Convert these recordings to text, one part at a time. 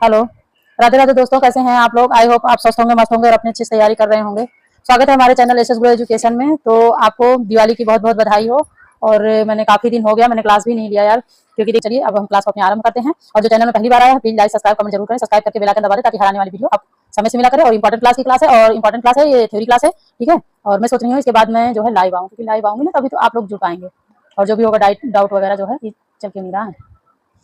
Hello. Radhe Radhe दोस्तों, कैसे हैं आप लोग? आई होप आप स्वस्थ होंगे, मस्त होंगे और अपनी अच्छी से तैयारी कर रहे होंगे। स्वागत है हमारे चैनल एसएस ग्रो एजुकेशन में। तो आपको दिवाली की बहुत बहुत बधाई हो। और मैंने काफी दिन हो गया, मैंने क्लास भी नहीं लिया यार, क्योंकि चलिए अब हम क्लास को अपने आरंभ करते हैं। और जो चैनल में पहली बार आया है प्लीज लाइक सब्सक्राइब कमेंट जरूर करें, सब्सक्राइब करके बेल आइकन दबा दें ताकि हर आने वाली वीडियो आप समय से मिला करें। और इंपॉर्टेंट क्लास की क्लास है, और इंपॉर्टेंट क्लास है, ये थ्योरी क्लास है, ठीक है। और मैं सोच रही हूँ इसके बाद मैं जो है लाइव आऊँ, क्योंकि लाइव आऊंगी ना तभी तो आप लोग जुड़ पाएंगे। और जो भी होगा डाउट वगैरह जो है ये चल क्यों नहीं रहा है।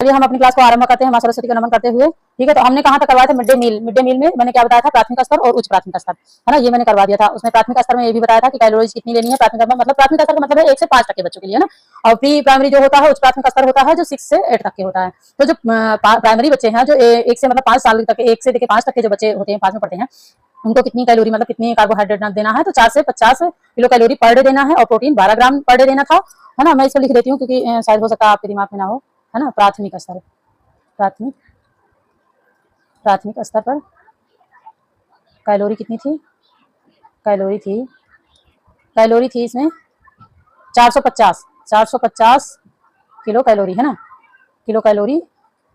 चलिए हम अपनी क्लास को आरंभ करते हैं मां सरस्वती का नमन करते हुए। ठीक है, तो हमने कहाँ तक करवाया था? Mid day meal. Mid day meal में मैंने क्या बताया था? प्राथमिक स्तर और उच्च प्राथमिक स्तर, है ना, ये मैंने करवा दिया था। उसमें प्राथमिक स्तर में ये भी बताया था कि कैलोरीज कितनी लेनी है। प्राथमिक मतलब प्राथमिक स्तर का मतलब है 1 से 5 तक के बच्चों के लिए, है ना। और प्री प्राइमरी जो होता है उच्च प्राथमिक स्तर होता है जो 6 से 8 तक के होता है। तो जो प्राइमरी बच्चे हैं जो 1 से मतलब 5 साल तक, 1 से लेकर 5 तक के जो बच्चे होते हैं, 5 में पढ़ते हैं, उनको कितनी कैलोरी मतलब कितनी कार्बोहाइड्रेट देना है? तो 4 से 50 किलो कैलोरी पर डे देना है। और प्रोटीन 12 ग्राम पर डे देना था, है ना। मैं इसको लिख देती हूँ क्योंकि शायद हो सकता है आपके दिमाग में ना हो, है ना। प्राथमिक स्तर, प्राथमिक प्राथमिक स्तर पर कैलोरी कितनी थी? कैलोरी थी कैलोरी थी इसमें 450 किलो कैलोरी, है ना। किलो कैलोरी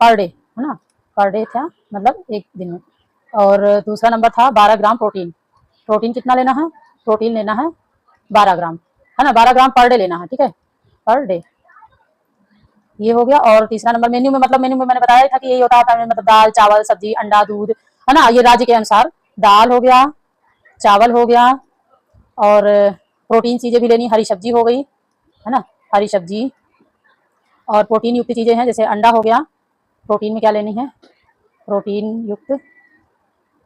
पर डे, है ना। पर डे था मतलब एक दिन में। और दूसरा नंबर था 12 ग्राम प्रोटीन। प्रोटीन कितना लेना है? प्रोटीन लेना है 12 ग्राम, है ना। 12 ग्राम पर डे लेना है, ठीक है, पर डे। ये हो गया। और तीसरा नंबर मेन्यू में, मतलब मेन्यू में मैंने बताया था कि यही होता है, मतलब दाल चावल सब्जी अंडा दूध, है ना। ये राज्य के अनुसार दाल हो गया, चावल हो गया, और प्रोटीन चीजें भी लेनी, हरी सब्जी हो गई, है ना, हरी सब्जी। और प्रोटीन युक्त चीजें हैं जैसे अंडा हो गया। प्रोटीन में क्या लेनी है? प्रोटीन युक्त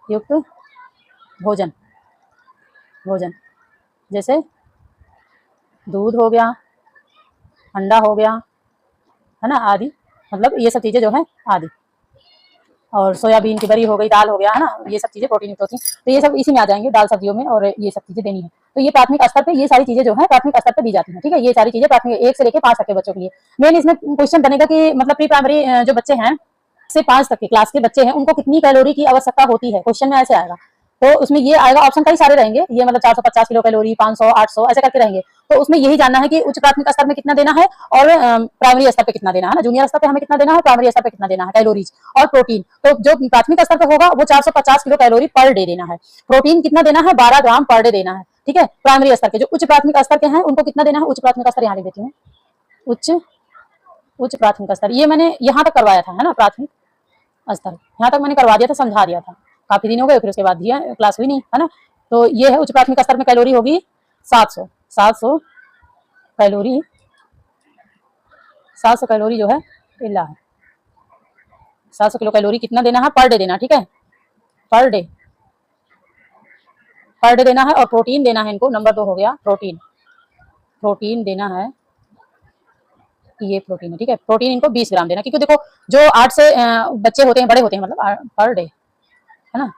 युक्त भोजन, भोजन जैसे दूध हो गया, अंडा हो गया, है ना, आदि। मतलब ये सब चीजें जो है आदि। और सोयाबीन की बरी हो गई, दाल हो गया, है ना। ये सब चीजें प्रोटीन युक्त होती हैं, तो ये सब इसी में आ जाएंगे, दाल सब्जियों में। और ये सब चीजें देनी है। तो ये प्राथमिक स्तर पे ये सारी चीजें जो है प्राथमिक स्तर पे दी जाती हैं, ठीक है। ये सारी चीजें प्राथमिक 1 से लेकर 5 तक के बच्चों के लिए। मेन इसमें क्वेश्चन बनेगा कि मतलब प्री प्राइमरी जो बच्चे हैं से 5 तक के क्लास के बच्चे हैं, उनको कितनी कैलोरी की आवश्यकता होती है, क्वेश्चन में ऐसे आएगा। तो उसमें ये आएगा, ऑप्शन कई सारे रहेंगे, ये मतलब 450 किलो कैलोरी, 500, 800 ऐसे करके रहेंगे। तो उसमें यही जानना है कि उच्च प्राथमिक स्तर में कितना देना है और प्राइमरी स्तर पे कितना देना है ना। जूनियर स्तर पे हमें कितना देना है, प्राइमरी स्तर पे कितना देना है, कैलोरीज और प्रोटीन। तो जो प्राथमिक स्तर पे होगा वो 450 किलो कैलोरी पर डे देना है। प्रोटीन कितना देना है? 12 ग्राम पर डे देना है, ठीक है। प्राइमरी स्तर के जो उच्च प्राथमिक स्तर के हैं उनको कितना देना है? उच्च प्राथमिक स्तर यहाँ लिख देती हूँ, उच्च उच्च प्राथमिक स्तर। ये मैंने यहाँ तक करवाया था, है ना, प्राथमिक स्तर यहाँ तक मैंने करवा दिया था, समझा दिया था। काफी दिन हो गए, फिर उसके बाद दिया क्लास हुई नहीं, है ना। तो ये है उच्च प्राथमिक स्तर में कैलोरी होगी 700 कैलोरी। 700 कैलोरी जो है इला है। 700 किलो कैलोरी कितना देना है? पर डे देना, ठीक है, पर डे, पर डे देना है। और प्रोटीन देना है इनको, नंबर 2 हो गया प्रोटीन। प्रोटीन देना है, ये प्रोटीन है, ठीक है। प्रोटीन इनको 20 ग्राम देना, क्योंकि देखो जो 8 से बच्चे होते हैं, बड़े होते हैं, मतलब पर डे, है ना।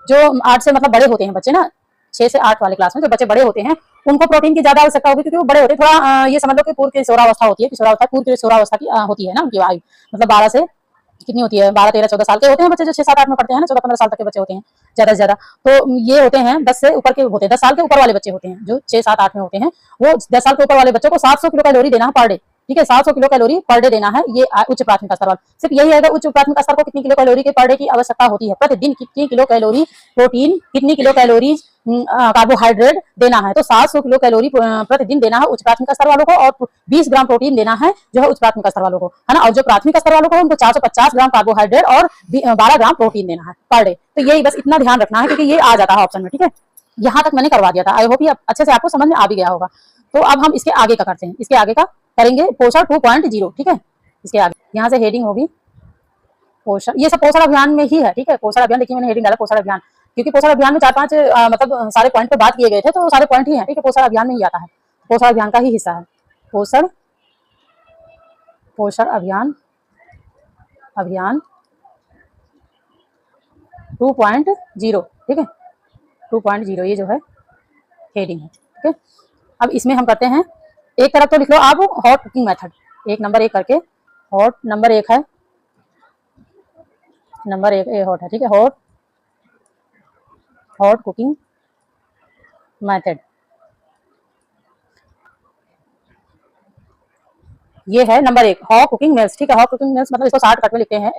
जो 8 से मतलब बड़े होते हैं बच्चे ना, 6 से 8 वाले क्लास में जो बच्चे बड़े होते हैं उनको प्रोटीन की ज्यादा आवश्यकता होगी, क्योंकि वो बड़े होते हैं। थोड़ा ये समझ लो कि पूर्व किशोरावस्था होती है, किशोरावस्था पूर्व किशोरावस्था की होती है ना उनकी आयु। मतलब 12 से कितनी होती है? 12, 13, 14 साल के होते हैं बच्चे जो 6, 7, 8 में पढ़ते हैं ना, 14, 15 साल तक के बच्चे होते हैं ज्यादा से ज्यादा। तो ये होते हैं 10 से ऊपर के होते हैं, 10 साल के ऊपर वाले बच्चे होते हैं जो 6, 7, 8 में होते हैं। वो 10 साल के ऊपर वाले बच्चों को 700 किलो कैलोरी देना है पर डे, ठीक है। 700 किलो कैलोरी पर डे देना है, ये उच्च प्राथमिक स्तर वाला। सिर्फ यही है, उच्च प्राथमिक स्तर को कितनी किलो कैलोरी के पर डे की आवश्यकता होती है, प्रतिदिन कितनी किलो कैलोरी प्रोटीन, कितनी किलो कैलोरी कार्बोहाइड्रेट देना है। तो 700 किलो कैलोरी प्रतिदिन देना है उच्च प्राथमिक स्तर वालों को, और 20 ग्राम प्रोटीन देना है जो है उच्च प्राथमिक स्तर वालों को, है ना। और जो प्राथमिक स्तर वालों को उनको 450 ग्राम कार्बोहाइड्रेट और 12 ग्राम प्रोटीन देना है पर डे। तो यही बस इतना ध्यान रखना है, क्योंकि ये आ जाता है ऑप्शन में, ठीक है। यहाँ तक मैंने करवा दिया था, आई होप ये अच्छे से आपको समझ में आ भी गया होगा। तो अब हम इसके आगे का करते हैं, इसके आगे का करेंगे पोषण 2.0, ठीक है। इसके आगे यहाँ से हेडिंग होगी पोषण, ये सब पोषण अभियान में ही है, ठीक है। पोषण अभियान, देखिए मैंने हेडिंग डाला पोषण अभियान, क्योंकि पोषण अभियान में 4-5 मतलब सारे पॉइंट पे बात किए गए थे, तो सारे पॉइंट ही हैं, ठीक है। पोषण अभियान में ही आता है, पोषण अभियान का ही हिस्सा है पोषण पोषण अभियान अभियान 2.0, ठीक है। 2.0 ये जो है हेडिंग है, ठीक है। अब इसमें हम करते हैं, एक तरफ तो लिख लो आप हॉट कुकिंग मेथड, एक नंबर 1 करके, हॉट नंबर 1 है, नंबर 1 हॉट है, ठीक है। हॉट हॉट कुकिंग मेथड, ये है नंबर 1 हॉट कुकिंग मेल्स, ठीक है। हॉट कुकिंग मेल्स मतलब इसको शॉर्टकट में लिखते हैं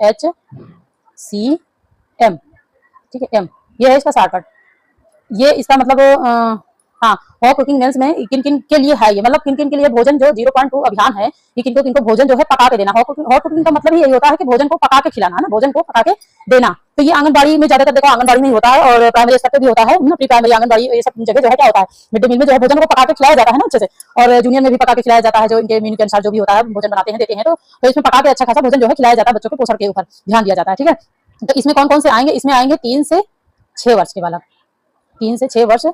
CM, ठीक है, M, ये है इसका शॉर्टकट। ये इसका मतलब हाँ, हॉट कुकिंग मील्स में किन किन के लिए है ये, मतलब किन किन के लिए भोजन जो 0.2 अभियान है, ये किनको किनको भोजन जो है पका के देना। हॉट कुकिंग का मतलब ही यही होता है कि भोजन को पका के खिलाना है ना, भोजन को पका के देना। तो ये आंगनबाड़ी में ज्यादातर देखो, आंगनबाड़ी में ही होता है और प्राइमरी स्तर पे भी होता है ना, प्री प्राइमरी, आंगनबाड़ी, ये सब जगह जो है क्या होता है, मिड डे मील में जो है भोजन को पका के खिलाया जाता है ना अच्छे से, और जूनियर में भी पका के खिलाया जाता है, जो इनके मेन्यू के अनुसार जो भी होता है भोजन बनाते हैं देते हैं, तो इसमें पका के अच्छा खासा भोजन जो है खिलाया जाता है, बच्चों के पोषण के ऊपर ध्यान दिया जाता है, ठीक है। तो इसमें कौन कौन से आएंगे, इसमें आएंगे 3 से 6 वर्ष के बालक, 3 से 6 वर्ष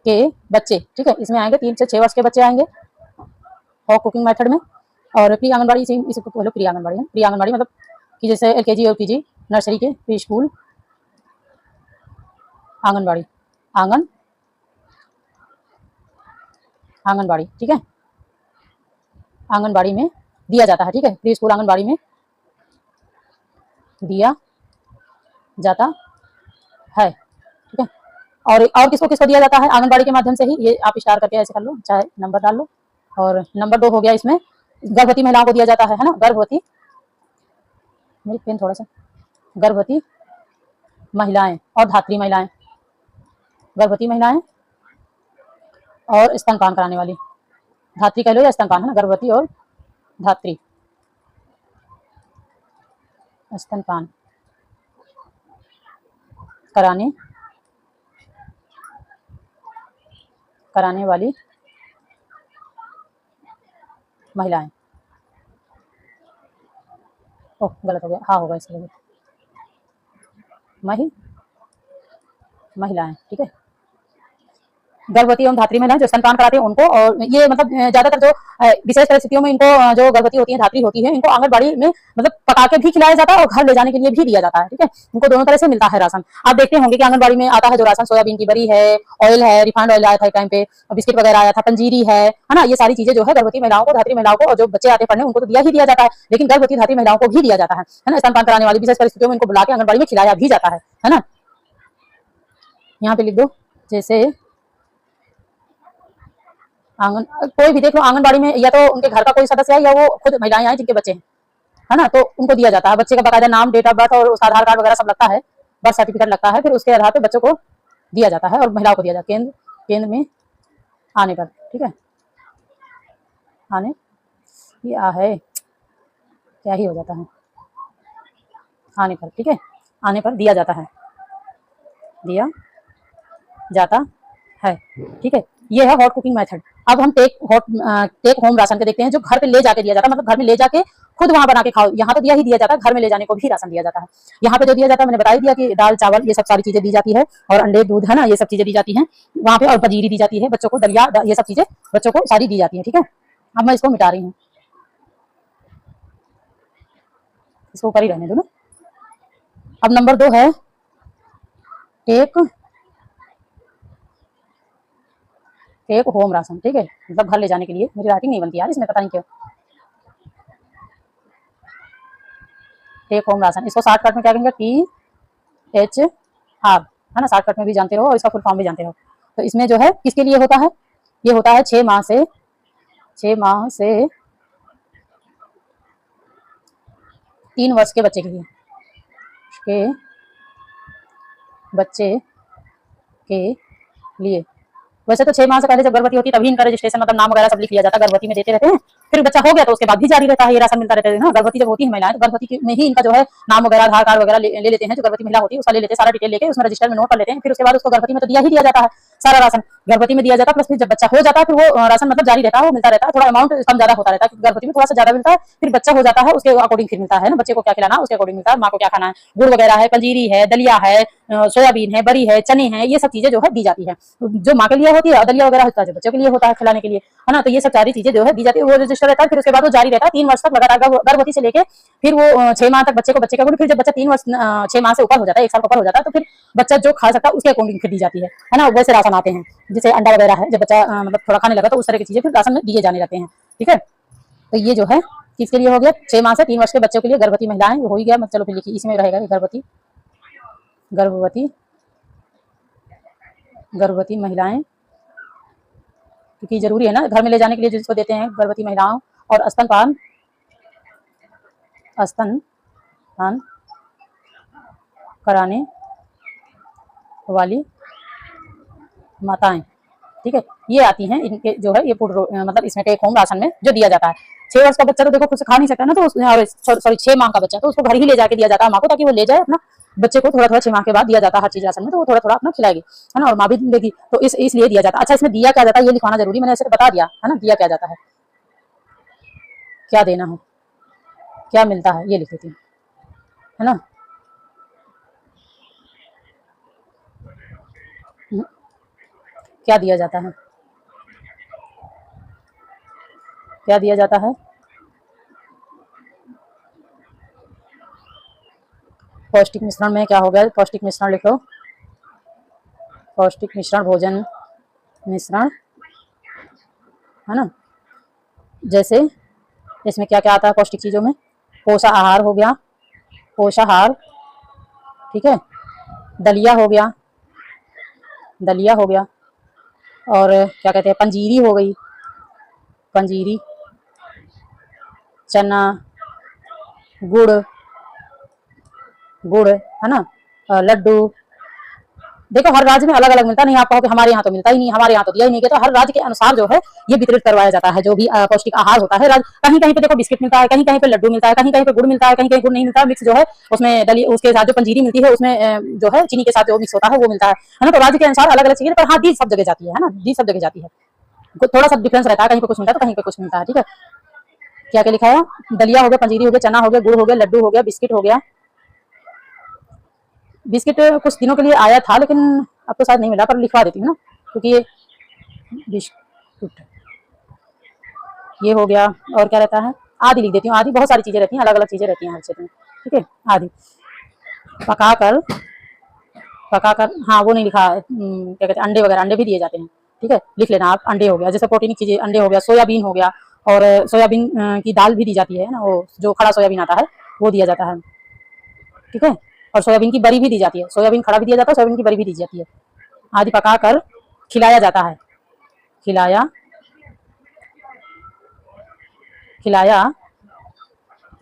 के बच्चे, ठीक है, इसमें आएंगे 3 से 6 वर्ष के बच्चे आएंगे हॉट कुकिंग मेथड में। और प्री आंगनबाड़ी, इसको बोलो प्री आंगनबाड़ी है, प्री आंगनबाड़ी मतलब कि जैसे LKG और KG, नर्सरी के, प्री स्कूल, आंगनबाड़ी, आंगनबाड़ी, ठीक है, आंगनबाड़ी में दिया जाता है, ठीक है, प्री स्कूल आंगनबाड़ी में दिया जाता है, ठीक है। और किसको किसको दिया जाता है आंगनबाड़ी के माध्यम से ही, ये आप स्टार करके ऐसे कर लो, चाहे नंबर डाल लो। और नंबर 2 हो गया इसमें गर्भवती महिलाओं को दिया जाता है ना, गर्भवती, मेरी पेन थोड़ा सा, गर्भवती महिलाएं और धात्री महिलाएं, गर्भवती महिलाएं और स्तनपान कराने वाली, धात्री कह लो या स्तनपान, है ना, गर्भवती और धात्री, स्तनपान कराने वाली महिलाएं, ओह गलत हो गया, हाँ होगा इसके लिए, महिलाएं, ठीक है, गर्भवती एवं धात्री महिलाएं जो स्तनपान कराते हैं उनको। और ये मतलब ज्यादातर जो विशेष परिस्थितियों में इनको जो गर्भवती होती है, धात्री होती है, इनको आंगनबाड़ी में मतलब पका के भी खिलाया जाता है और घर ले जाने के लिए भी दिया जाता है, ठीक है, इनको दोनों तरह से मिलता है राशन। आप देखते होंगे कि आंगनबाड़ी में आता है जो राशन, सोयाबीन की बरी है, ऑयल है, रिफाइंड ऑयल आया था एक टाइम पे, बिस्किट वगैरह आया था, पंजीरी है ना, ये सारी चीजें जो है गर्भवती महिलाओं को, धात्री महिलाओं को, और जो बच्चे आते पढ़ने उनको तो दिया ही दिया जाता है, लेकिन गर्भवती धात्री महिलाओं को भी दिया जाता है ना, स्तनपान कराने वाली विशेष परिस्थितियों में इनको बुला के आंगनबाड़ी में खिलाया भी जाता है ना। यहाँ पे लिख दो, जैसे आंगन, कोई भी देख लो आंगनबाड़ी में, या तो उनके घर का कोई सदस्य है या वो खुद महिलाएं हैं जिनके बच्चे हैं, है ना, तो उनको दिया जाता है। बच्चे का बाकायदा नाम, डेट ऑफ बर्थ और उसका आधार कार्ड वगैरह सब लगता है, बर्थ सर्टिफिकेट लगता है, फिर उसके आधार पर बच्चों को दिया जाता है और महिलाओं को दिया जाता है केंद्र में आने पर, ठीक है, आने या है क्या ही हो जाता है, आने पर, ठीक है, आने पर दिया जाता है, दिया जाता है, ठीक है। ये है हॉट कुकिंग मेथड। अब हम टेक होम राशन के देखते हैं, जो घर पे ले जाके दिया जाता है, मतलब घर में ले जाके खुद वहां बना के खाओ। यहाँ तो दिया ही दिया जाता है, घर में ले जाने को भी राशन दिया जाता है। यहाँ पे जो दिया जाता है मैंने बता ही दिया कि दाल चावल ये सब सारी चीजें दी जाती है, और अंडे दूध, है ना, ये सब चीजें दी जाती हैं वहां पे, और पजीरी दी जाती है बच्चों को, दलिया, ये सब चीजें बच्चों को सारी दी जाती है, ठीक है। अब मैं इसको मिटा रही हूँ, इसको ऊपर ही रहने दो ना। अब नंबर 2 है टेक होम राशन, ठीक है, मतलब घर ले जाने के लिए। मेरी राइटिंग नहीं बनती यार इसमें, पता नहीं क्यों। टेक होम राशन, इसको शॉर्टकट में क्या कहेंगे, THR, है ना, शॉर्टकट में भी जानते रहो और इसका फुल फॉर्म भी जानते रहो। तो इसमें जो है किसके लिए होता है, ये होता है 6 माह से 3 वर्ष के बच्चे के लिए, बच्चे के लिए। वैसे तो 6 माह से पहले जब गर्भवती होती है तभी इनका रजिस्ट्रेशन, मतलब नाम वगैरह सब लिख लिया जाता है, गर्भवती में देते रहते हैं, फिर बच्चा हो गया तो उसके बाद भी जारी रहता है, ये राशन मिलता रहता है ना। गर्भवती जब होती है महिलाएं, तो गर्भवती में ही इनका जो है नाम वगैरह, आधार कार्ड वगैरह ले लेते हैं, जो गर्भवती महिला होती है उसका ले लेते हैं, सारा डिटेल लेके उसमें रजिस्टर में नोट कर लेते हैं, फिर उसके बाद उसको गर्भवती में तो दिया ही दिया जाता है सारा राशन, गर्भवती में दिया जाता है। प्लस फिर जब बच्चा हो जाता है फिर वो राशन मतलब जारी रहता है, वो मिलता रहता है, थोड़ा अमाउंट कम ज्यादा होता रहता है, गर्भवती में थोड़ा सा ज्यादा मिलता है, फिर बच्चा हो जाता है उसके अकॉर्डिंग फिर मिलता है ना, बच्चे को क्या खिलाना उसके अकॉर्डिंग मिलता है, माँ को क्या खाना है, गुड़ वगैरह है, पंजीरी है, दलिया है, सोयाबीन है, बरी है, चने हैं, ये सब चीजें जो है दी जाती है, जो माँ के लिए होती है, दलिया वगैरह होता है जो बच्चों के लिए होता है खिलाने के लिए, है ना। तो ये सब सारी चीजें जो है दी जाती है, वो रजिस्टर रहता है, फिर उसके बाद वो जारी रहता है 3 वर्ष तक लगातार, गर्भवती से लेके फिर वो 6 माह तक बच्चे का गुड़, फिर जब बच्चा 3 वर्ष 6 माह से ऊपर हो जाता है, 1 साल का ऊपर हो जाता है, तो फिर बच्चा जो खा सकता है उसके अकॉर्डिंग फिर दी जाती है ना। वैसे राशन आते हैं जैसे अंडा वगैरह है, जब बच्चा मतलब थोड़ा खाने लगा तो उस तरह की चीजें फिर राशन में दिए जाने लगते हैं, ठीक है। तो ये जो है किसके लिए हो गया, 6 माह से 3 वर्ष के बच्चों के लिए, गर्भवती महिलाएं हो ही गया, चलो फिर लिखिए इसमें रहेगा गर्भवती महिलाएं, क्योंकि जरूरी है ना घर में ले जाने के लिए जिसको देते हैं, गर्भवती महिलाओं और स्तनपान स्तनपान कराने वाली माताएं, ठीक है, ये आती हैं। इनके जो है ये मतलब इसमें टेक होम राशन में जो दिया जाता है। 6 वर्ष का बच्चा तो देखो खुद से खा नहीं सकता ना, तो सॉरी 6 माह का बच्चा तो उसको घर ही ले जाके दिया जाता है माँ को, ताकि वो ले जाए अपना बच्चे को थोड़ा थोड़ा 6 माह के बाद दिया जाता है हर चीज राशन में, तो वो थोड़ा थोड़ा अपना खिलाएगी, है ना, और माँ भी देगी, तो इसलिए दिया जाता है। अच्छा, इसमें दिया क्या जाता है ये लिखवाना जरूरी, मैंने ऐसे तो बता दिया है ना, दिया क्या जाता है, क्या देना है, क्या मिलता है, ये लिख देती हूँ, है ना। क्या दिया जाता है, क्या दिया जाता है, पौष्टिक मिश्रण में क्या हो गया, पौष्टिक मिश्रण लिखो, पौष्टिक मिश्रण, भोजन मिश्रण, है ना। जैसे इसमें क्या क्या आता है पौष्टिक चीजों में, पोषाहार हो गया, पोषाहार, ठीक है, दलिया हो गया, दलिया हो गया, और क्या कहते हैं, पंजीरी हो गई, पंजीरी, चना, गुड़, गुड़, है ना, लड्डू। देखो हर राज्य में अलग अलग मिलता, नहीं आप कहो कि हमारे यहाँ तो मिलता ही नहीं, हमारे यहाँ तो दिया ही नहीं गया, तो हर राज्य के अनुसार जो है ये वितरित करवाया जाता है, जो भी पौष्टिक आहार होता है। कहीं कहीं पे देखो बिस्किट मिलता है, कहीं कहीं पे लड्डू मिलता है, कहीं कहीं पे गुड़ मिलता है, कहीं कहीं गुड़ नहीं मिलता, मिक्स जो है उसमें दली, उसके साथ जो पंजीरी मिलती है उसमें जो है चीनी के साथ जो मिक्स होता है वो मिलता है ना। तो राज्य के अनुसार अलग अलग चीजें, पर हाँ दी सब जगह जाती है ना, दी सब जगह जाती है, थोड़ा सा डिफरेंस रहता है, कहीं पे कुछ मिलता है तो कहीं पे कुछ मिलता है, ठीक है। क्या क्या लिखा है, दलिया हो गया, पंजीरी हो गया, चना हो गया, गुड़ हो गया, लड्डू हो गया, बिस्किट हो गया। बिस्किट कुछ दिनों के लिए आया था लेकिन अब तो शायद नहीं मिला, पर लिखवा देती हूँ ना, क्योंकि ये बिस्कुट ये हो गया। और क्या रहता है, आदि लिख देती हूँ, आदि, बहुत सारी चीजें रहती हैं, अलग अलग चीजें रहती हैं हर क्षेत्र में, ठीक है। आदि पकाकर, पकाकर, हाँ वो नहीं लिखा, क्या कहते हैं, अंडे वगैरह, अंडे भी दिए जाते हैं, ठीक है, लिख लेना आप, अंडे हो गया, जैसे प्रोटीन की चीजें, अंडे हो गया, सोयाबीन हो गया, और सोयाबीन की दाल भी दी जाती है ना, वो जो खड़ा सोयाबीन आता है वो दिया जाता है, ठीक है, और सोयाबीन की बरी भी दी जाती है, सोयाबीन खड़ा भी दिया जाता है, सोयाबीन की बरी भी दी जाती है। आदि पकाकर खिलाया जाता है, खिलाया, खिलाया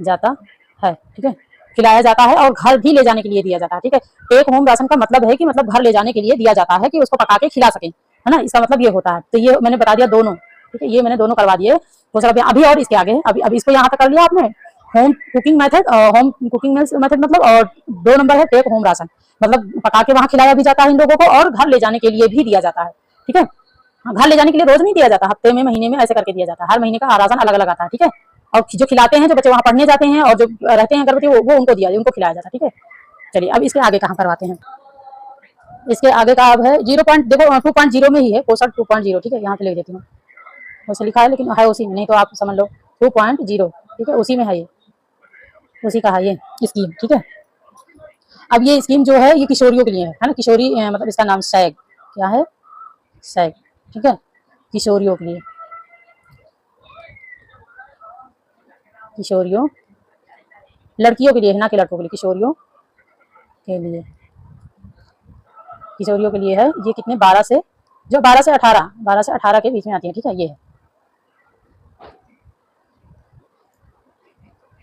जाता है, ठीक है, खिलाया जाता है, और घर भी ले जाने के लिए दिया जाता है, ठीक है। टेक होम राशन का मतलब है कि मतलब घर ले जाने के लिए दिया जाता है, कि उसको पका के खिला सकें, है ना, इसका मतलब ये होता है। तो ये मैंने बता दिया दोनों, ठीक है, ये मैंने दोनों करवा दिए। तो सर अभी और इसके आगे, अभी इसको यहाँ तक कर लिया आपने, home cooking method, home cooking method मतलब, और 2 नंबर है टेक होम राशन, मतलब पका के वहां खिलाया भी जाता है इन लोगों को, और घर ले जाने के लिए भी दिया जाता है, ठीक है। घर ले जाने के लिए रोज नहीं दिया जाता, हफ्ते में, महीने में, ऐसे करके दिया जाता है, हर महीने का राशन अलग अलग आता है, ठीक है। और जो खिलाते हैं, जो बच्चे वहां पढ़ने जाते हैं और जो रहते हैं गर्भवती, वो उनको दिया, उनको खिलाया जाता है, ठीक है। चलिए अब इसके आगे कहाँ करवाते हैं, इसके आगे का अब है 0 पॉइंट, देखो 2.0 में ही है, पोषण 2.0, ठीक है, यहाँ पे लिख देती हूँ, वैसे लिखा है लेकिन है उसी में, नहीं तो आप समझ लो 2.0, ठीक है, उसी में है ये, उसी का है ये स्कीम, ठीक है। अब ये स्कीम जो है ये किशोरियों के लिए है ना, किशोरी मतलब इसका नाम सैग, क्या है, सैग, ठीक है, किशोरियों के लिए, किशोरियों, लड़कियों के लिए है ना, कि लड़कों के लिए, किशोरियों के लिए, किशोरियों के लिए है ये, कितने 12 से, जो 12 से 18, 12 से 18 के बीच में आती है, ठीक है, ये है,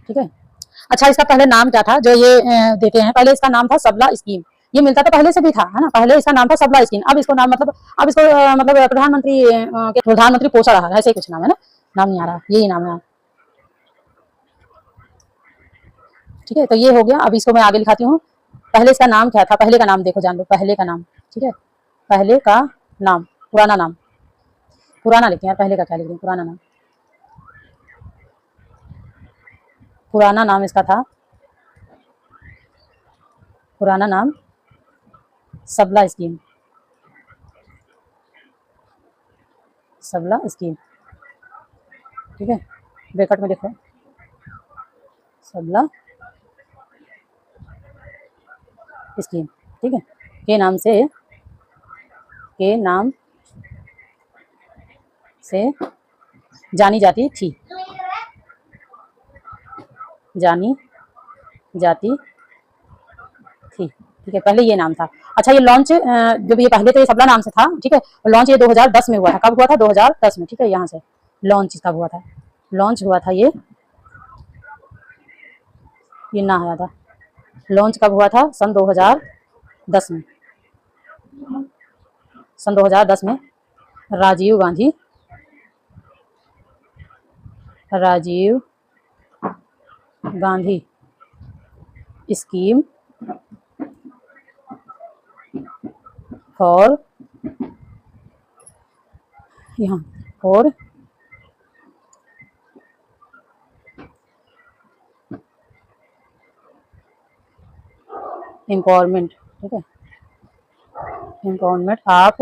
ठीक है। अच्छा, इसका पहले नाम क्या था, जो ये देते हैं, पहले इसका नाम था सबला स्कीम, ये मिलता तो पहले से भी था, है ना, पहले इसका नाम था सबला स्कीम, अब इसको नाम मतलब, अब इसको मतलब प्रधानमंत्री प्रधानमंत्री पोषण आहार, ऐसे ही कुछ नाम है ना, नाम नहीं आ रहा, यही नाम है, ठीक है। तो ये हो गया, अब इसको मैं आगे लिखाती हूँ। पहले इसका नाम क्या था, पहले का नाम देखो, जान लो पहले का नाम, ठीक है, पहले का नाम, पुराना नाम, पुराना लिखते हैं, पहले का क्या लिखते हैं, पुराना नाम, पुराना नाम इसका था, पुराना नाम सबला स्कीम, सबला स्कीम, ठीक है, ब्रैकेट में लिखो, सबला स्कीम, ठीक है, के नाम से, के नाम से जानी जाती थी, जानी जाती थी, ठीक है, पहले ये नाम था। अच्छा, ये लॉन्च जब ये पहले तो ये सबला नाम से था, ठीक है, लॉन्च ये 2010 में हुआ था, कब हुआ था, 2010 में, ठीक है, यहाँ से लॉन्च कब हुआ था, लॉन्च हुआ था ये ना आया था, लॉन्च कब हुआ था? सन 2010 में। सन 2010 में Rajiv Gandhi scheme for empowerment, ठीक है, एम्पावरमेंट ऑफ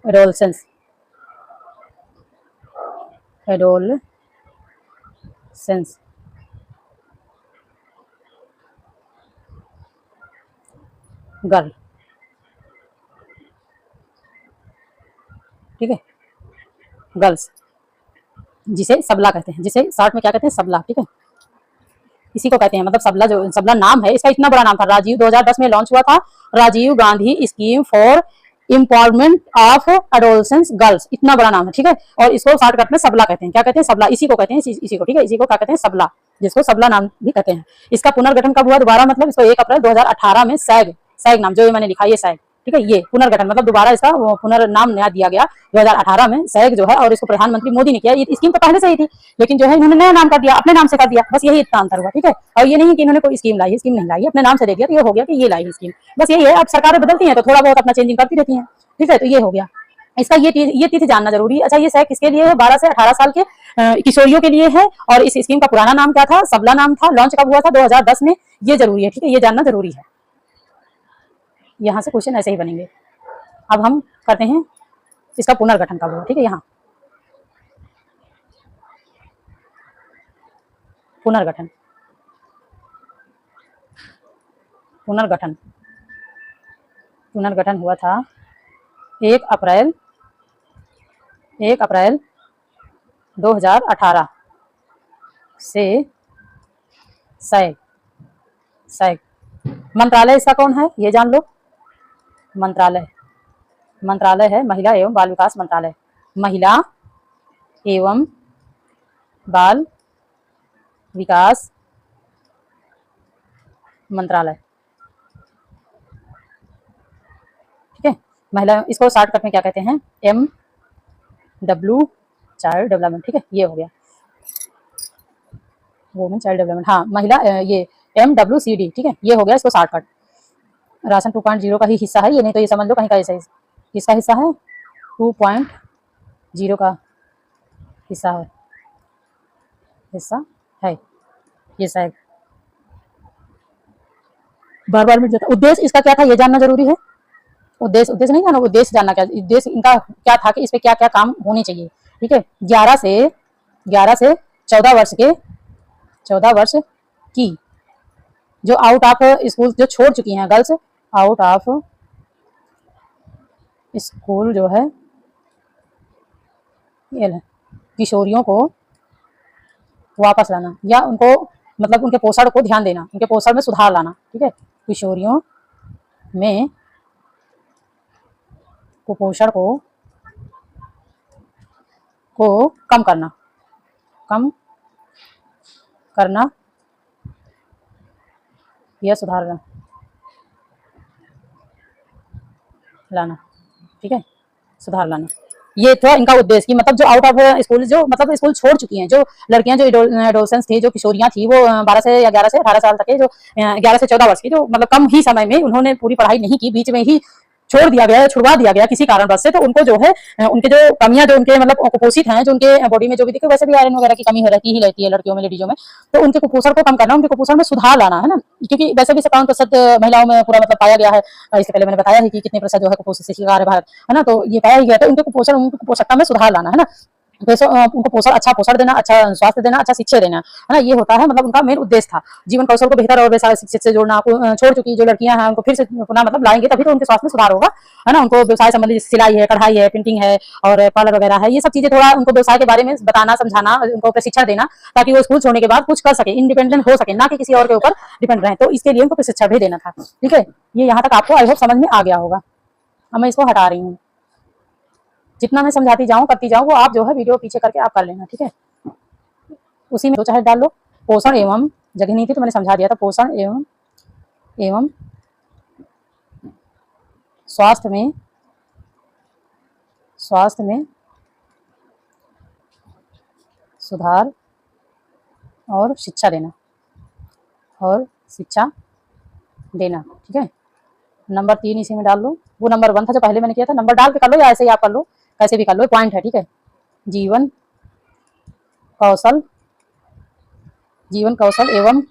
एडोलसेंस गर्ल, ठीक है, गर्ल्स, जिसे सबला कहते हैं, जिसे शॉर्ट में क्या कहते हैं? सबला, ठीक है, इसी को कहते हैं। मतलब सबला, जो सबला नाम है, इसका इतना बड़ा नाम था। राजीव 2010 में लॉन्च हुआ था, Rajiv Gandhi scheme for empowerment of adolescence girls, इतना बड़ा नाम है, ठीक है। और इसको शॉर्टकट में सबला कहते हैं। क्या कहते हैं? सबला, इसी को कहते हैं, इसी को, ठीक है, इसी को क्या कहते हैं? सबला, जिसको सबला नाम भी कहते हैं। इसका पुनर्गठन कब हुआ दोबारा? मतलब इसको 1 अप्रैल 2018 में सैग नाम, जो मैंने लिखा है ये सैग, ठीक है, ये पुनर्गठन मतलब दोबारा इसका पुनर्नाम नया दिया गया 2018 में, सैग जो है। और इसको प्रधानमंत्री मोदी ने किया। ये स्कीम तो पहले से ही थी, लेकिन जो है इन्होंने नया नाम कर दिया, अपने नाम से कर दिया, बस यही इतना अंतर हुआ, ठीक है। और ये नहीं कि इन्होंने कोई स्कीम लाई, स्कीम नहीं लाई, अपने नाम से दे दिया, तो ये हो गया कि ये लाई स्कीम, बस यही है। अब सरकारें बदलती हैं तो थोड़ा बहुत अपना चेंजिंग करती रहती हैं, ठीक है, तो ये हो गया। इसका ये तिथि जानना जरूरी है। अच्छा, ये सैग किसके लिए है? 12 से 18 साल के किशोरियों के लिए है। और इस स्कीम का पुराना नाम क्या था? सबला नाम था। लॉन्च कब हुआ था? 2010 में। ये जरूरी है, ठीक है, ये जानना जरूरी है। यहाँ से क्वेश्चन ऐसे ही बनेंगे। अब हम करते हैं इसका पुनर्गठन कब हुआ, ठीक है। यहाँ पुनर्गठन हुआ था 1 अप्रैल 2018 से सैग मंत्रालय इसका कौन है? ये जान लो। मंत्रालय है महिला एवं बाल विकास मंत्रालय। महिला एवं बाल विकास मंत्रालय, ठीक है। महिला, इसको शॉर्टकट में क्या कहते हैं? MW, चाइल्ड डेवलपमेंट, ठीक है, ये हो गया वुमेन चाइल्ड डेवलपमेंट। हाँ, महिला, ये MWCD, ठीक है, ये हो गया इसको शॉर्टकट। राशन 2.0 का ही हिस्सा है ये, नहीं तो ये समझ लो कहीं का ऐसा किसका हिस्सा है? 2.0 का हिस्सा है ये शायद। बार मिट जाता। उद्देश्य इसका क्या था ये जानना जरूरी है। उद्देश्य नहीं जाना, उद्देश्य जानना, क्या उद्देश्य इनका क्या था कि इस पे क्या क्या काम होने चाहिए, ठीक है। 11 से 14 वर्ष की जो आउट ऑफ स्कूल जो छोड़ चुकी हैं गर्ल्स, आउट ऑफ स्कूल जो है किशोरियों को वापस लाना, या उनको मतलब उनके पोषण को ध्यान देना, उनके पोषण में सुधार लाना, ठीक है। किशोरियों में कुपोषण को कम करना या सुधार लाना, ठीक है, सुधार लाना। ये था इनका उद्देश्य कि मतलब जो आउट ऑफ स्कूल, जो मतलब स्कूल छोड़ चुकी हैं जो लड़कियां, जो एडोलसेंस थी, जो किशोरियां थी, वो 12 से या 11 से 18 साल तक के, जो 11 से 14 वर्ष की, जो मतलब कम ही समय में उन्होंने पूरी पढ़ाई नहीं की, बीच में ही छोड़ दिया गया, छुड़वा दिया गया किसी कारणवश से, तो उनको जो है उनके जो कमियां, जो उनके मतलब कुपोषित हैं, जो उनके बॉडी में जो भी, देखो वैसे भी आयरन वगैरह की कमी रहती है लड़कियों में, लेडीजों में, तो उनके कुपोषण को कम करना, उनके कुपोषण में सुधार लाना है ना, क्योंकि वैसे भी 57% महिलाओं में पूरा मतलब पाया गया है। इससे पहले मैंने बताया है कि कितने प्रतिशत जो है कुपोषण से शिकार है भारत, है ना, तो ये पाया ही गया, तो उनके कुपोषकता में सुधार लाना है ना, उनको पोषण, अच्छा पोषण देना, अच्छा स्वास्थ्य देना, अच्छा शिक्षा देना, है ना, ये होता है मतलब उनका मेन उद्देश्य था। जीवन कौशल को बेहतर और व्यवसाय शिक्षित से जोड़ना, छोड़ चुकी जो लड़कियां हैं उनको फिर से पुनः मतलब लाएंगे, तभी तो उनके स्वास्थ्य में सुधार होगा, है ना। उनको व्यवसाय संबंधी सिलाई है, कढ़ाई है, प्रिंटिंग है और पार्लर वगैरह है, ये सब चीजें थोड़ा उनको व्यवसाय के बारे में बताना, समझाना, उनको प्रशिक्षण देना, ताकि वो स्कूल छोड़ने के बाद कुछ कर सके, इंडिपेंडेंट हो सके, ना कि किसी और के ऊपर डिपेंड रहे, तो इसके लिए उनको प्रशिक्षण भी देना था, ठीक है। ये यहाँ तक आपको आई होप समझ में आ गया होगा। अब मैं इसको हटा रही हूँ, जितना मैं समझाती जाऊं करती जाऊं वो आप जो है वीडियो पीछे करके आप कर लेना, ठीक है। उसी में दो चाहे डाल लो, पोषण एवं जगह नहीं थी तो मैंने समझा दिया था। पोषण एवं स्वास्थ्य में सुधार और शिक्षा देना। ठीक है, नंबर 3 इसी में डाल लो। वो नंबर 1 था जो पहले मैंने किया था, नंबर डाल के कर लो या ऐसे ही आप कर लो, कैसे भी कर लो, पॉइंट है। ठीक है, जीवन कौशल एवं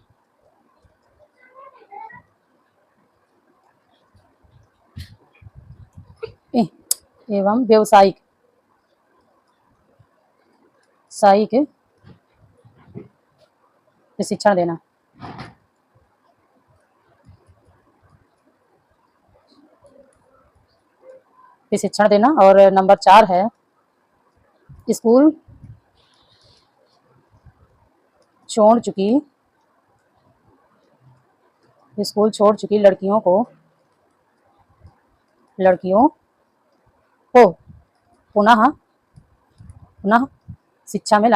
व्यावसायिक प्रशिक्षण देना। और नंबर 4 है स्कूल छोड़ चुकी लड़कियों को पुनः शिक्षा में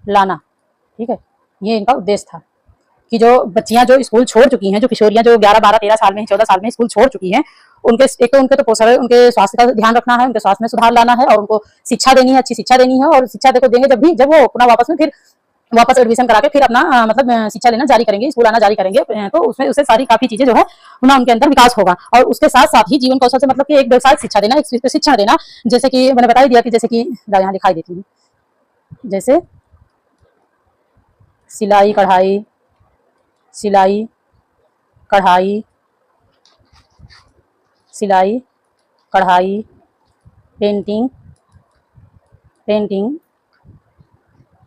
लाना। ठीक है, ये इनका उद्देश्य था कि जो बच्चियां जो स्कूल छोड़ चुकी हैं, जो किशोरियां जो 11, 12, 13 साल में, 14 साल में स्कूल छोड़ चुकी हैं, उनके तो पोषण, उनके स्वास्थ्य का ध्यान रखना है, उनके स्वास्थ्य में सुधार लाना है और उनको शिक्षा देनी है, अच्छी शिक्षा देनी है। और शिक्षा देखो देंगे जब वो पुनः वापस एडमिशन करा के फिर अपना मतलब शिक्षा लेना जारी करेंगे, स्कूल आना जारी करेंगे, तो उससे सारी काफी चीजें जो है ना उनके अंदर विकास होगा। और उसके साथ साथ ही जीवन कौशल से मतलब कि एक व्यवसायिक शिक्षा देना, एक प्रशिक्षण देना, जैसे कि मैंने बता ही दिया कि जैसे कि यहाँ दिखाई देती हूँ, जैसे सिलाई कढ़ाई, पेंटिंग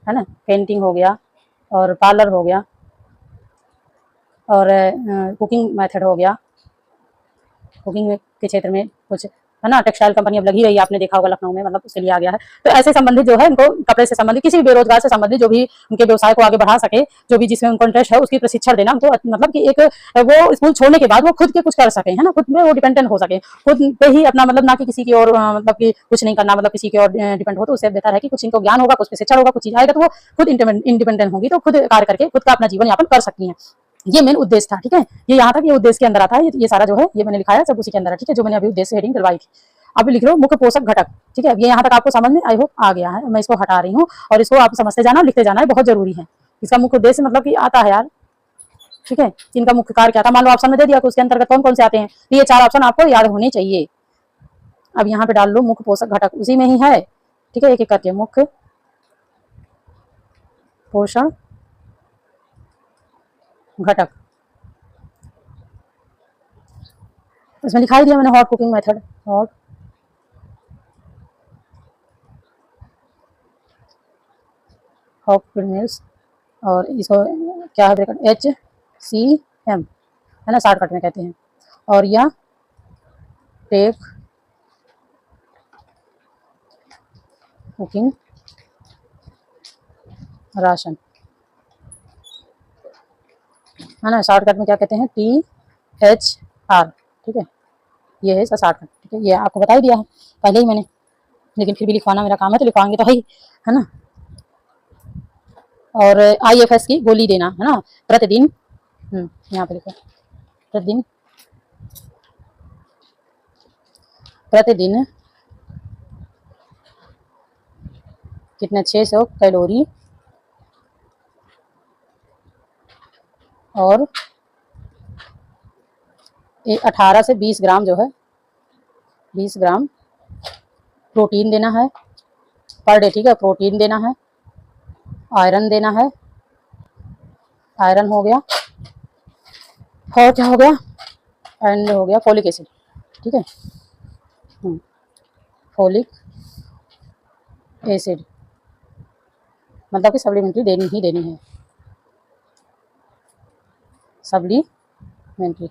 है ना, पेंटिंग हो गया, और पार्लर हो गया, और कुकिंग मेथड हो गया, कुकिंग के क्षेत्र में कुछ है ना, टेक्सटाइल कंपनी अब लगी रही है, आपने देखा होगा लखनऊ में, मतलब उसके लिए आ गया है। तो ऐसे संबंधित जो है इनको कपड़े से संबंधित, किसी भी बेरोजगार से संबंधित, जो भी उनके व्यवसाय को आगे बढ़ा सके, जो भी जिसमें उनको इंटरेस्ट है, उसकी प्रशिक्षण देना उनको, मतलब कि एक वो स्कूल छोड़ने के बाद वो खुद के कुछ कर सके, है ना, खुद में वो डिपेंडेंट हो सके, खुद पे ही अपना, मतलब ना कि किसी की और मतलब कि कुछ नहीं करना, मतलब किसी की और डिपेंड हो। तो उससे बेहतर है कि कुछ इनको ज्ञान होगा, कुछ प्रशिक्षण होगा, कुछ चीज आएगा तो वो खुद इंडिपेंडेंट होंगी, तो खुद कार्य करके खुद का अपना जीवन यापन कर सकती है। ये मेन उद्देश्य था। ठीक है, ये यहाँ तक ये उद्देश्य के अंदर आता है, ये सारा जो है ये मैंने लिखा है सब उसी के अंदर है। ठीक है, जो मैंने अभी उद्देश्य हेडिंग डलवाई थी। अब लिख लो मुख्य पोषक घटक। ठीक है, ये यहाँ तक आपको समझ में आई होप आ गया है। मैं इसको हटा रही हूँ और इसको आप समझते जाना, लिखते जाना है, बहुत जरूरी है। इसका मुख्य उद्देश्य मतलब कि आता है यार। ठीक है, इनका मुख्य कार्य क्या था, मान लो ऑप्शन में दे दिया तो उसके अंतर्गत कौन कौन से आते हैं, तो ये 4 ऑप्शन आपको याद होने चाहिए। अब यहाँ पे डाल लो मुख्य पोषक घटक, उसी में ही है। ठीक है, एक एक करके मुख्य पोषण घटक, इसमें दिखाई दिया मैंने hot cooking method, hot mills, और इसको क्या है ब्रैकेट HCM है ना, शॉर्टकट में कहते हैं। और या टेक कुकिंग राशन है ना, शॉर्टकट में क्या कहते हैं, THR। ठीक है, ये है इसका शॉर्टकट। ठीक है, ये आपको बता ही दिया है पहले ही मैंने, लेकिन फिर भी लिखवाना मेरा काम है तो लिखवाएंगे तो है ना। और IFS की गोली देना है ना, प्रतिदिन, यहाँ पे लिखो प्रतिदिन कितने 600 कैलोरी और 18 से 20 ग्राम जो है 20 ग्राम प्रोटीन देना है पर डे। ठीक है, प्रोटीन देना है, आयरन देना है, आयरन हो गया, और क्या हो गया, एंड हो गया फोलिक एसिड। ठीक है, फोलिक एसिड मतलब कि सप्लीमेंट्री देनी ही देनी है, सप्लीमेंट्री।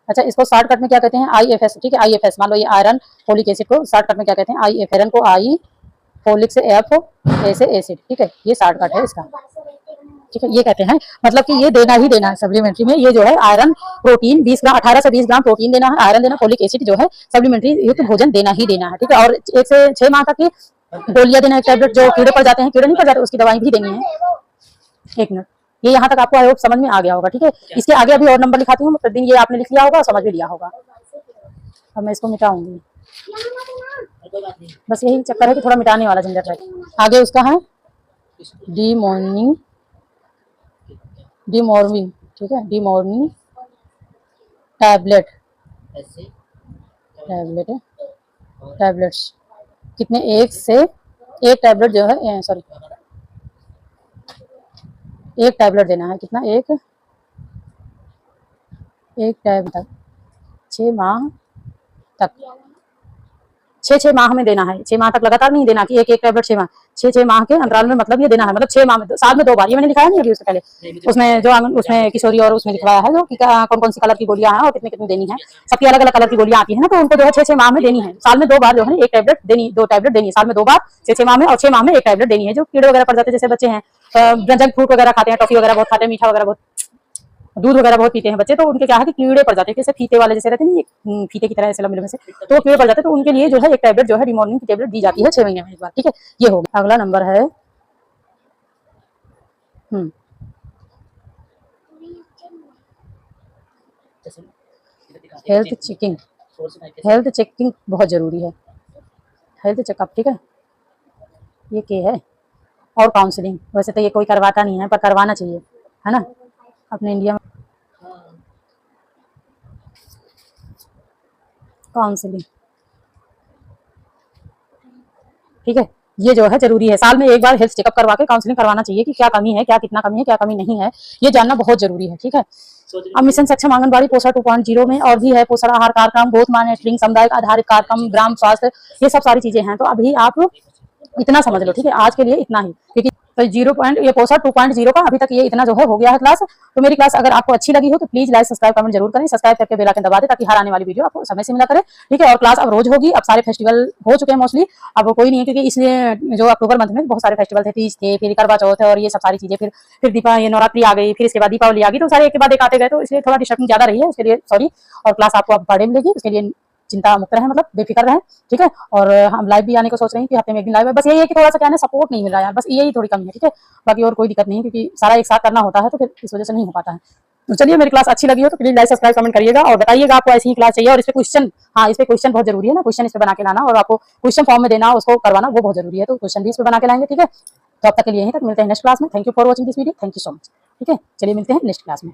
अच्छा, इसको शॉर्टकट में क्या कहते हैं, IFS। ठीक है, IFS, मान लो ये आयरन फोलिक एसिड को शॉर्टकट में क्या कहते हैं, IF, आयरन को I, फोलिक से F, A से एसिड। ठीक है, ये शॉर्टकट है इसका। ठीक है, ये कहते हैं मतलब कि ये देना ही देना है सप्लीमेंट्री में। ये जो है आयरन प्रोटीन 20 ग्राम, 18 से 20 ग्राम प्रोटीन देना है, आयरन देना, फोलिक एसिड जो है सप्लीमेंट्री युक्त भोजन देना ही देना है। ठीक है, और 1 से 6 माह तक की गोलियां देना है, टैबलेट जो कीड़े पड़ जाते हैं, कीड़े नहीं पड़ जाते उसकी दवाई भी देनी है। 1 मिनट, ये यहाँ तक आपको आई होप समझ में आ गया होगा। ठीक है, इसके आगे अभी और नंबर लिखाती हूँ, प्रतिदिन ये आपने लिख लिया होगा और समझ भी लिया होगा। अब मैं इसको मिटाऊंगी, बस यही चक्कर है कि थोड़ा मिटाने वाला झंझट है। आगे उसका है डीमॉर्निंग, डीमॉर्निंग, ठीक है, डीमॉर्निंग टैबलेट, टैबलेट है, टैबलेट्स कितने, 1 से 1 टैबलेट जो है, सॉरी 1 टैबलेट देना है। कितना, एक टैब तक 6 माह तक, 6 माह में देना है। 6 माह तक लगातार नहीं देना कि एक टैबलेट 6 माह, 6 माह के अंतराल में, मतलब ये देना है, मतलब 6 माह में, साल में 2 बार। ये मैंने लिखाया नहीं अभी उससे पहले, उसमें जो उसमें किशोरी और उसमें लिखवाया है जो कि कौन कौन सी कलर की गोलियां हैं और कितने कितने देनी है। सबकी अलग अलग कलर की गोलियां आती है ना, तो उनको जो है 6 माह में देनी है। साल में 2 बार जो है 1 टैबलेट देनी, 2 टैबलेट देनी है साल में 2 बार, 6 माह में, और 6 माह में 1 टैबलेट देनी है। जो कीड़े वगैरह पड़ जाते हैं, जैसे बच्चे हैं जंक फ्रूट वगैरह खाते हैं, टॉफी वगैरह बहुत खाते हैं, मीठा वगैरह बहुत, दूध वगैरह बहुत पीते हैं बच्चे, तो उनके क्या है कि कीड़े पड़ जाते हैं, जैसे फीते वाले जैसे रहते हैं, फीते की तरह ऐसे लंबे लंबे से, तो वो कीड़े पड़ जाते हैं। तो उनके लिए जो है 1 टैबलेट जो है डीमॉर्निंग की टैबलेट दी जाती है 6 महीने में 1 बार। ठीक है, ये हो गया। अगला नंबर है हेल्थ चेकिंग। हेल्थ चेकिंग बहुत जरूरी है, हेल्थ चेकअप। ठीक है, ये क्या है, और काउंसलिंग, वैसे तो ये कोई करवाता नहीं है पर करवाना चाहिए, है ना, अपने इंडिया में। काउंसलिंग, ठीक है, ये जो है जरूरी है, साल में 1 बार हेल्थ चेकअप करवा के काउंसलिंग करवाना चाहिए कि क्या कमी है, क्या कितना कमी है, क्या कमी नहीं है, ये जानना बहुत जरूरी है। ठीक है, अब मिशन सक्षम आंगनबाड़ी पोषण 2.0 में और भी है पोषण आहार कार्यक्रम, ग्रोथ मॉनिटरिंग, सामुदायिक आधारित कार्यक्रम, ग्राम स्वास्थ्य, ये सब सारी चीजें हैं। तो अभी आप इतना समझ लो, ठीक है, आज के लिए इतना ही, क्योंकि तो ये पोषण 2.0 का अभी तक ये इतना जो है हो गया है क्लास। तो मेरी क्लास अगर आपको अच्छी लगी हो तो प्लीज लाइक सब्सक्राइब कमेंट जरूर करें, सब्सक्राइब करके बेल आइकन दबा दें ताकि हर आने वाली वीडियो आपको समय से मिला करे। ठीक है, और क्लास अब रोज होगी, अब सारे फेस्टिवल हो चुके हैं मोस्टली, अब कोई नहीं है, क्योंकि इसलिए जो अक्टूबर मंथ में बहुत सारे फेस्टिवल थे, तीज थे, फिर करवा चौथ है और ये सब सारी चीजें, फिर ये नवरात्रि आ गई, फिर इसके बाद दीपावली आ गई, तो सारे एक के बाद एक आते गए, तो इसलिए थोड़ा डिस्टर्बिंग ज्यादा रही है, उसके लिए सॉरी। और क्लास आपको अब पढ़े मिलेगी, उसके लिए चिंता मुक्त रहे, मतलब बेफिक्र रहे। ठीक है, और हम लाइव भी आने को सोच रहे हैं कि हफ्ते में 1 दिन लाइव है, बस यही है कि थोड़ा सा क्या है, सपोर्ट नहीं मिल रहा है यार, बस यही थोड़ी कमी है। ठीक है, बाकी और कोई दिक्कत नहीं है, क्योंकि सारा एक साथ करना होता है, तो फिर इस वजह से नहीं हो पाता है। तो चलिए, मेरी क्लास अच्छी लगी हो तो प्लीज लाइक सब्सक्राइब कमेंट करिएगा और बताइएगा आपको ऐसी ही क्लास चाहिए। और इस पे क्वेश्चन, हाँ इस पे क्वेश्चन बहुत जरूरी है ना, क्वेश्चन इस पे बना के लाना, और आपको क्वेश्चन फॉर्म में देना, उसको करवाना, वो बहुत जरूरी है, तो क्वेश्चन भी इस पे बना के लाएंगे। ठीक है, तो अब तक के लिए यहीं तक, मिलते हैं नेक्स्ट क्लास में। Thank you for watching this video, thank you so much. ठीक है, चलिए मिलते हैं नेक्स्ट क्लास में।